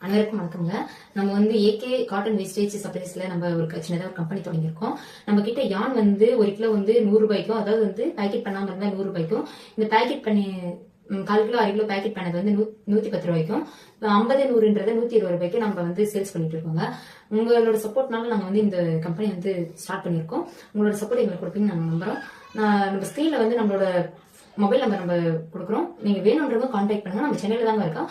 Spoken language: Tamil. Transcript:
அனைவருக்கும் வணக்கம்ங்க. நம்ம வந்து ஏகே காட்டன் வேஸ்டேஜ் சப்ளைஸ்ல நம்ம ஒரு சின்னதாக ஒரு கம்பெனி தொடங்கியிருக்கோம். நம்ம கிட்ட யான் வந்து 1 கிலோ வந்து 100 ரூபாய்க்கும், அதாவது வந்து பேக்கெட் பண்ணாம இருந்தா 100 ரூபாய்க்கும், இந்த பேக்கெட் பண்ணி 1/4 கிலோ 1/2 கிலோ பேக்கெட் பண்ணது வந்து 110 ரூபாய்க்கும், 50 100ன்றது 120 ரூபாய்க்கு நம்ம வந்து சேல்ஸ் பண்ணிட்டு இருக்கோங்க. உங்களோட சப்போர்ட்னால நாங்க வந்து இந்த கம்பெனி வந்து ஸ்டார்ட் பண்ணியிருக்கோம். உங்களோட சப்போர்ட் எங்களுக்கு கொடுப்பீங்கன்னு நாங்க நம்புறோம். நம்ம ஸ்கிரீன்ல வந்து நம்மளோட மொபைல் நம்பர் நம்ம கொடுக்குறோம். நீங்க வேணும்ன்றவங்க கான்டாக்ட் பண்ணுங்க. நம்ம சென்னையில தாங்க இருக்கோம்.